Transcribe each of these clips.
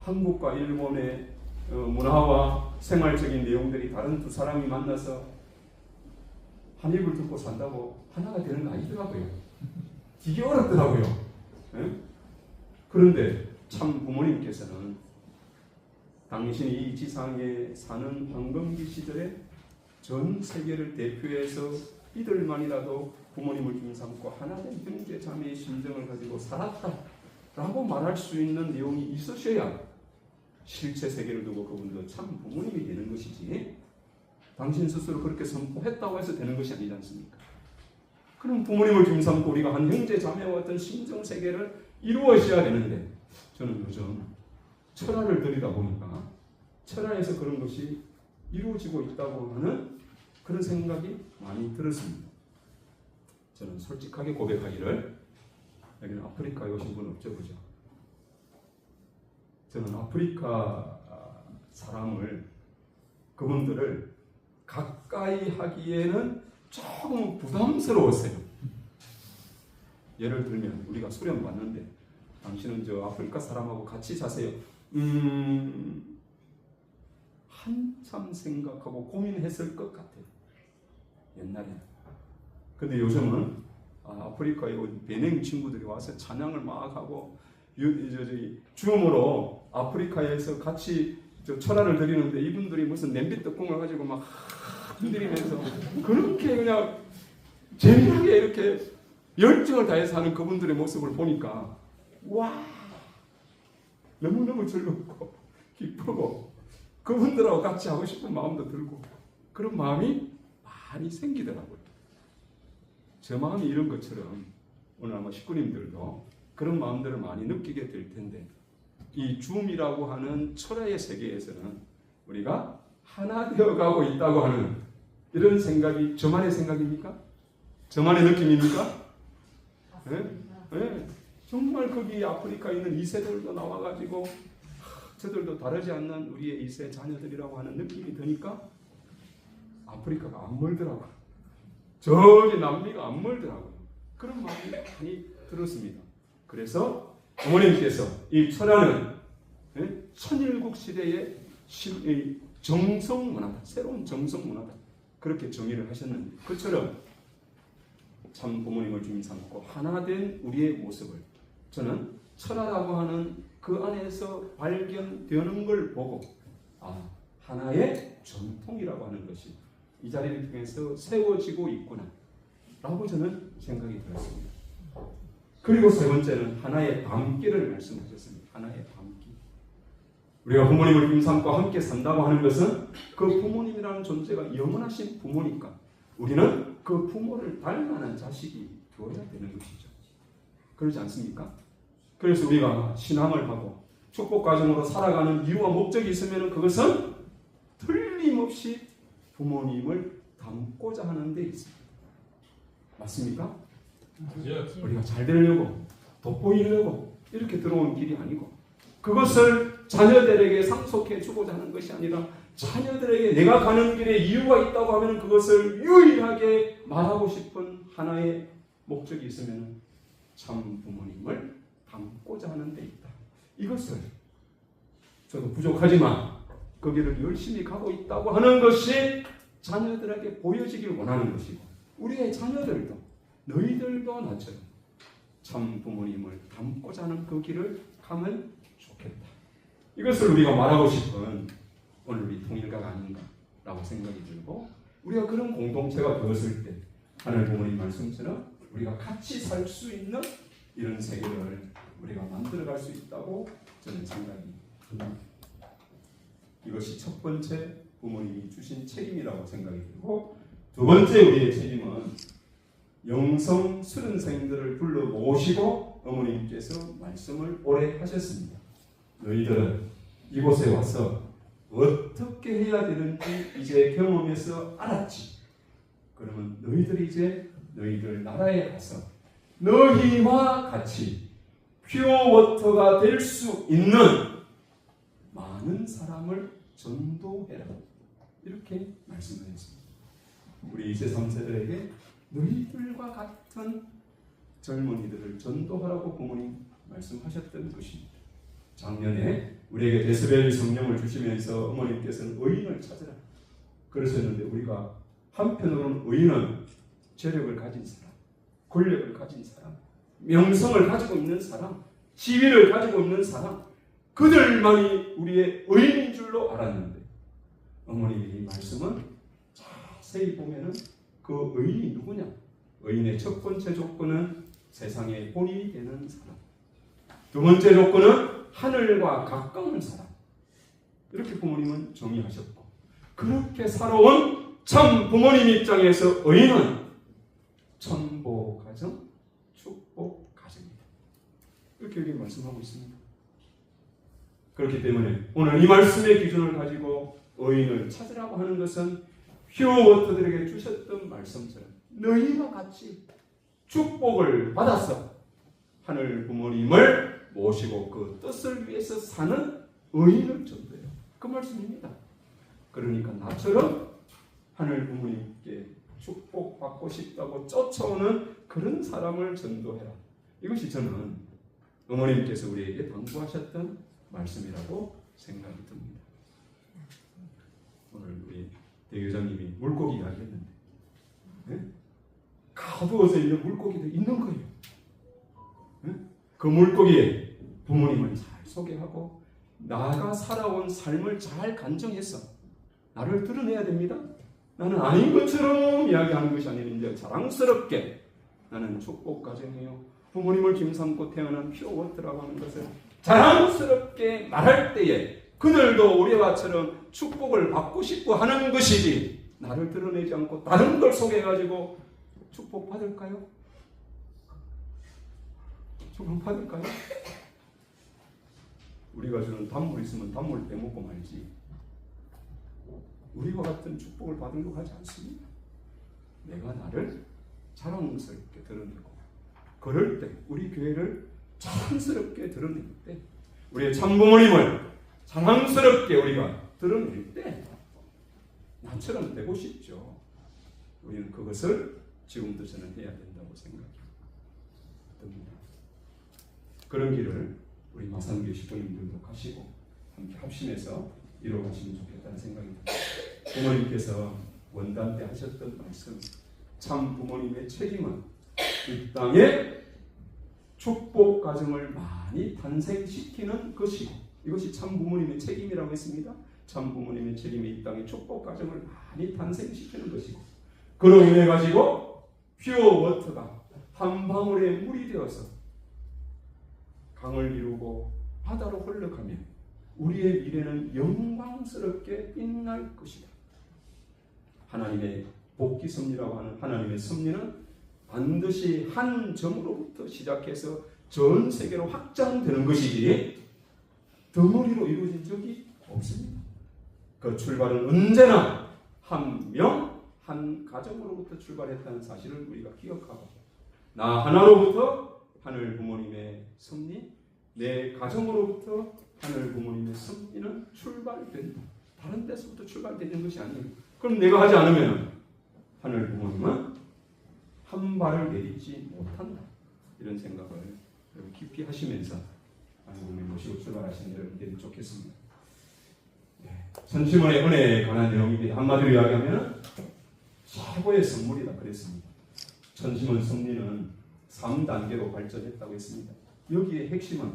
한국과 일본의 문화와 생활적인 내용들이 다른 두 사람이 만나서 한 입을 듣고 산다고 하나가 되는 거 아니더라고요. 되게 어렵더라고요. 네? 그런데 참 부모님께서는 당신이 이 지상에 사는 황금기 시절에 전 세계를 대표해서 이들만이라도 부모님을 중삼고 하나된 형제 자매의 심정을 가지고 살았다라고 말할 수 있는 내용이 있으셔야 실제 세계를 두고 그분도 참 부모님이 되는 것이지, 당신 스스로 그렇게 선포했다고 해서 되는 것이 아니지 않습니까? 그럼 부모님을 중삼고 우리가 한 형제 자매와 어떤 심정 세계를 이루어셔야 되는데, 저는 요즘 철학을 들이다 보니까 철학에서 그런 것이 이루어지고 있다고 하는 그런 생각이 많이 들었습니다. 저는 솔직하게 고백하기를, 여기는 아프리카에 오신 분 없죠, 그죠? 저는 아프리카 그분들을 가까이 하기에는 조금 부담스러웠어요. 예를 들면 우리가 수련 받는데, 당신은 저 아프리카 사람하고 같이 자세요. 한참 생각하고 고민했을 것 같아요, 옛날에는. 근데 요즘은 아프리카에 온 베냉 친구들이 와서 찬양을 막 하고 줌으로 아프리카에서 같이 철화를 드리는데, 이분들이 무슨 냄비 뚜껑을 가지고 막 흔들리면서 그렇게 그냥 재미나게 이렇게 열정을 다해서 하는 그분들의 모습을 보니까 와, 너무너무 즐겁고 기쁘고 그분들하고 같이 하고 싶은 마음도 들고 그런 마음이 많이 생기더라고요. 제 마음이 이런 것처럼 오늘 아마 식구님들도 그런 마음들을 많이 느끼게 될 텐데, 이 줌이라고 하는 철학의 세계에서는 우리가 하나 되어가고 있다고 하는 이런 생각이 저만의 생각입니까? 저만의 느낌입니까? 네? 네. 정말 거기 아프리카에 있는 2세들도 나와가지고 저들도 다르지 않는 우리의 2세 자녀들이라고 하는 느낌이 드니까 아프리카가 안 멀더라고요. 저기 남미가 안 멀더라고요. 그런 마음이 많이 들었습니다. 그래서 어머님께서 이 철화는 천일국 시대의 정성 문화다, 새로운 정성 문화다, 그렇게 정의를 하셨는데, 그처럼 참 부모님을 주님 삼고 하나된 우리의 모습을 저는 철화라고 하는 그 안에서 발견되는 걸 보고 하나의 전통이라고 하는 것이 이 자리를 통해서 세워지고 있구나 라고 저는 생각이 들었습니다. 그리고 세 번째는 하나의 밤길을 말씀하셨습니다. 하나의 밤길. 우리가 부모님을 힘삼고 함께 산다고 하는 것은 그 부모님이라는 존재가 영원하신 부모니까 우리는 그 부모를 닮아가는 자식이 되어야 되는 것이죠. 그렇지 않습니까? 그래서 우리가 신앙을 하고 축복 과정으로 살아가는 이유와 목적이 있으면 그것은 틀림없이 부모님을 닮고자 하는 데 있습니다. 맞습니까? 우리가 잘 되려고 돋보이려고 이렇게 들어온 길이 아니고, 그것을 자녀들에게 상속해 주고자 하는 것이 아니라 자녀들에게 내가 가는 길에 이유가 있다고 하면 그것을 유일하게 말하고 싶은 하나의 목적이 있으면 참 부모님을 닮고자 하는 데 있다. 이것을 저도 부족하지만 그 길을 열심히 가고 있다고 하는 것이 자녀들에게 보여지길 원하는 것이고, 우리의 자녀들도 너희들도 나처럼 참 부모님을 닮고자 하는 그 길을 가면 좋겠다. 이것을 우리가 말하고 싶은 오늘 우리 통일가가 아닌가라고 생각이 들고, 우리가 그런 공동체가 되었을 때 하늘 부모님 말씀처럼 우리가 같이 살 수 있는 이런 세계를 우리가 만들어갈 수 있다고 저는 생각이 듭니다. 이것이 첫 번째 부모님이 주신 책임이라고 생각이 들고, 두 번째 우리의 책임은 영성 수련생들을 불러 모시고 어머님께서 말씀을 오래 하셨습니다. 너희들은 이곳에 와서 어떻게 해야 되는지 이제 경험해서 알았지. 그러면 너희들이 이제 너희들 나라에 가서 너희와 같이 퓨어워터가 될 수 있는 많은 사람을 전도해라. 이렇게 말씀하셨습니다. 우리 2세, 3세들에게 너희들과 같은 젊은이들을 전도하라고 부모님 말씀하셨던 것입니다. 작년에 우리에게 데스벨 성령을 주시면서 어머님께서는 의인을 찾으라 그러셨는데, 우리가 한편으로는 의인은 재력을 가진 사람, 권력을 가진 사람, 명성을 가지고 있는 사람, 지위를 가지고 있는 사람, 그들만이 우리의 의인인 줄로 알았는데, 어머님의 이 말씀은 자세히 보면은 그 의인이 누구냐? 의인의 첫 번째 조건은 세상의 본이 되는 사람, 두 번째 조건은 하늘과 가까운 사람. 이렇게 부모님은 정의하셨고, 그렇게 살아온 참 부모님 입장에서 의인은 천보 가정, 축복 가정이다. 이렇게 여기 말씀하고 있습니다. 그렇기 때문에 오늘 이 말씀의 기준을 가지고 의인을 찾으라고 하는 것은 퓨어워터들에게 주셨던 말씀처럼 너희와 같이 축복을 받아서 하늘 부모님을 모시고 그 뜻을 위해서 사는 의인을 전도해요. 그 말씀입니다. 그러니까 나처럼 하늘 부모님께 축복받고 싶다고 쫓아오는 그런 사람을 전도해라. 이것이 저는 어머님께서 우리에게 당부하셨던 말씀이라고 생각이 듭니다. 오늘 우리 대교장님이 물고기 이야기했는데, 네? 가두어서 있는 물고기도 있는 거예요. 네? 그 물고기에 부모님을 잘 소개하고 나가 살아온 삶을 잘 간증해서 나를 드러내야 됩니다. 나는 아닌 것처럼 이야기하는 것이 아니라 이제 자랑스럽게 나는 축복 가정이요, 부모님을 짐삼고 태어난 퓨어워터라고 하는 것을 자랑스럽게 말할 때에 그들도 우리와처럼 축복을 받고 싶어 하는 것이지, 나를 드러내지 않고 다른 걸 소개해가지고 축복 받을까요? 축복 받을까요? 우리가 주는 단물 있으면 단물 빼먹고 말지, 우리와 같은 축복을 받으려고 하지 않습니다. 내가 나를 자랑스럽게 드러내고, 그럴 때 우리 교회를 자랑스럽게 드러낼 때, 우리의 참부모님을 자랑스럽게 우리가 드러낼 때 나처럼 되고 싶죠. 우리는 그것을 지금부터 저는 해야 된다고 생각합니다. 그런 길을 우리 마산교회 식구님들도 가시고 함께 합심해서 이루어가시면 좋겠다는 생각이 듭니다. 부모님께서 원단 때 하셨던 말씀, 참 부모님의 책임은 이 땅에 축복 가정을 많이 탄생시키는 것이고, 이것이 참 부모님의 책임이라고 했습니다. 참 부모님의 책임이 이 땅에 축복 가정을 많이 탄생시키는 것이고, 그로 인해 가지고 퓨어워터가 한 방울의 물이 되어서 강을 이루고 바다로 흘러가면 우리의 미래는 영광스럽게 빛날 것이다. 하나님의 복기 섭리라고 하는 하나님의 섭리는 반드시 한 점으로부터 시작해서 전 세계로 확장되는 것이지 덩어리로 이루어진 적이 없습니다. 그 출발은 언제나 한 명, 한 가정으로부터 출발했다는 사실을 우리가 기억하고, 나 하나로부터 하늘 부모님의 섭리, 내 가정으로부터 하늘 부모님의 섭리는 출발된다. 다른 데서부터 출발되는 것이 아니에요. 그럼 내가 하지 않으면 하늘 부모님은 한 발을 내딛지 못한다. 이런 생각을 깊이 하시면서 하나님을 모시고 출발하시는 여러분들이 좋겠습니다. 전시문의 은혜에 관한 내용입니다. 한마디로 이야기하면 최고의 선물이다 그랬습니다. 전시문 섭리는 3단계로 발전했다고 했습니다. 여기에 핵심은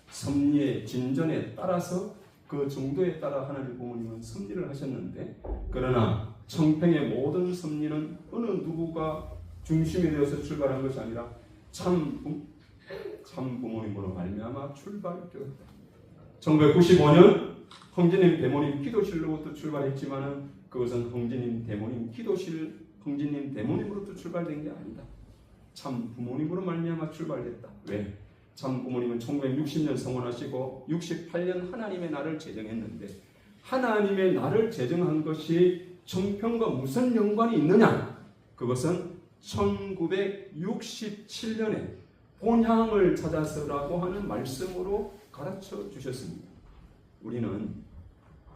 섭리의 진전에 따라서 그 정도에 따라 하나님 부모님은 섭리를 하셨는데, 그러나 청평의 모든 섭리는 어느 누구가 중심이 되어서 출발한 것이 아니라 참 부모님으로 말미암아 출발되었다. 1995년 홍진님 대모님 기도실로부터 출발했지만은 그것은 홍진님 대모님 기도실, 홍진님 대모님으로부터 출발된 게 아니다. 참 부모님으로 말미암아 출발했다. 왜? 참 부모님은 1960년 성원하시고 68년 하나님의 날을 제정했는데, 하나님의 날을 제정한 것이 청평과 무슨 연관이 있느냐? 그것은 1967년에 본향을 찾아서라고 하는 말씀으로 가르쳐 주셨습니다. 우리는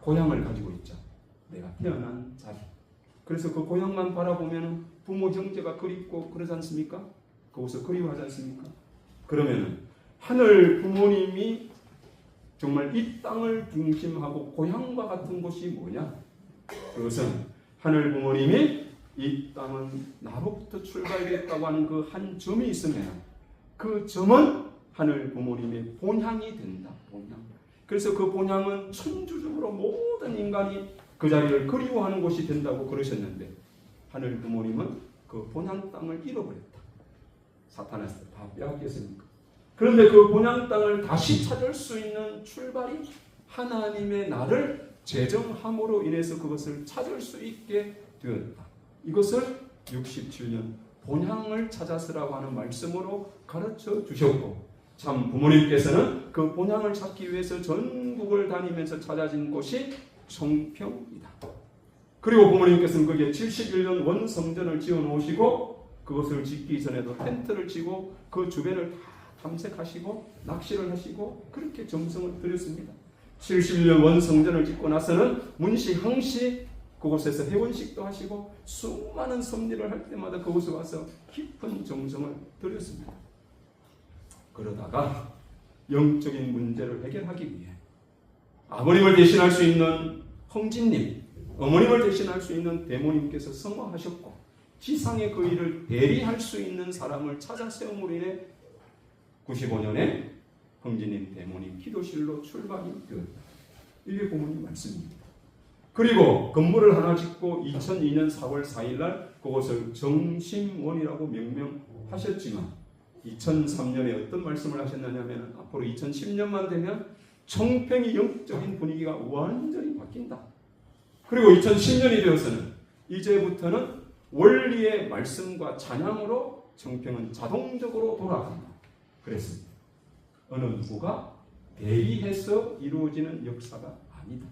고향을 가지고 있죠. 내가 태어난 자리. 그래서 그 고향만 바라보면 부모 형제가 그립고 그러지 않습니까? 그것을 그리워하지 않습니까? 그러면 하늘 부모님이 정말 이 땅을 중심하고 고향과 같은 곳이 뭐냐? 그것은 하늘 부모님이 이 땅은 나로부터 출발됐다고 하는 그 한 점이 있으면 그 점은 하늘 부모님의 본향이 된다. 본향. 그래서 그 본향은 천주적으로 모든 인간이 그 자리를 그리워하는 곳이 된다고 그러셨는데 하늘 부모님은 그 본향 땅을 잃어버렸다. 사탄에서 다 빼앗겼으니까. 그런데 그 본향 땅을 다시 찾을 수 있는 출발이 하나님의 나를 제정함으로 인해서 그것을 찾을 수 있게 되었다. 이것을 67년 본향을 찾아서라고 하는 말씀으로 가르쳐 주셨고 참 부모님께서는 그 본향을 찾기 위해서 전국을 다니면서 찾아진 곳이 청평이다. 그리고 부모님께서는 거기에 71년 원성전을 지어 놓으시고 그것을 짓기 전에도 텐트를 치고 그 주변을 다 탐색하시고 낚시를 하시고 그렇게 정성을 들였습니다. 71년 원성전을 짓고 나서는 문시, 항시 그곳에서 회원식도 하시고 수많은 섭리를 할 때마다 그곳에 와서 깊은 정성을 들였습니다. 그러다가 영적인 문제를 해결하기 위해 아버님을 대신할 수 있는 홍진님, 어머님을 대신할 수 있는 대모님께서 성화하셨고 지상의 그 일을 대리할 수 있는 사람을 찾아 세움으로 인해 95년에 홍진님 대모님 기도실로 출발이 되었다. 이게 부모님 말씀입니다. 그리고 건물을 하나 짓고 2002년 4월 4일 날 그것을 정심원이라고 명명하셨지만 2003년에 어떤 말씀을 하셨느냐면 앞으로 2010년만 되면 청평이 영적인 분위기가 완전히 바뀐다. 그리고 2010년이 되어서는 이제부터는 원리의 말씀과 찬양으로 청평은 자동적으로 돌아간다. 그랬습니다. 어느 누구가 대의해서 이루어지는 역사가 아니다.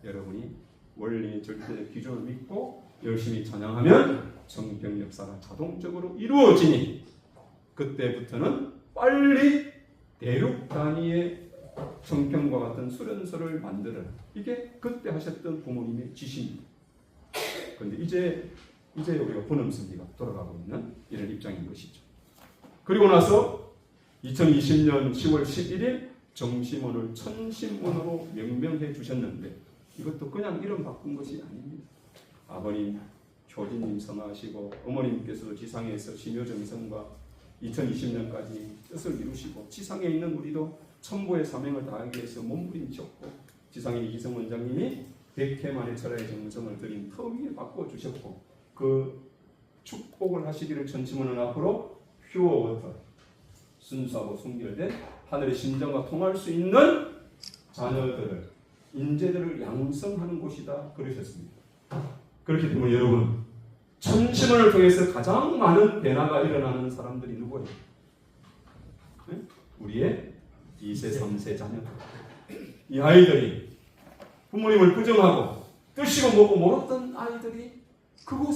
여러분이 원리의 절대적 기준을 믿고 열심히 찬양하면 청평 역사가 자동적으로 이루어지니 그때부터는 빨리 대륙 단위의 청평과 같은 수련소를 만들어라. 이게 그때 하셨던 부모님의 지시입니다. 그런데 이제 우리가 번음선비가 돌아가고 있는 이런 입장인 것이죠. 그리고 나서 2020년 10월 11일 정심원을 천심원으로 명명해 주셨는데 이것도 그냥 이름 바꾼 것이 아닙니다. 아버님 효진님 성화하시고 어머님께서도 지상에서 신효정성과 2020년까지 뜻을 이루시고 지상에 있는 우리도 천부의 사명을 다하기 위해서 몸부림쳤고 지상에 이기성 원장님이 100회만의 철야의 정성을 드린 터 위에 바꿔주셨고 그 축복을 하시기를 천심원은 앞으로 퓨어워터 순수하고 순결된 하늘의 심정과 통할 수 있는 자녀들을 인재들을 양성하는 곳이다 그러셨습니다. 그렇기 때문에 여러분 천심원을 통해서 가장 많은 변화가 일어나는 사람들이 누구예요? 네? 우리의 2세, 3세 자녀들. 이 아이들이 부모님을 부정하고 뜻이고 뭐고 몰랐던 아이들이 그곳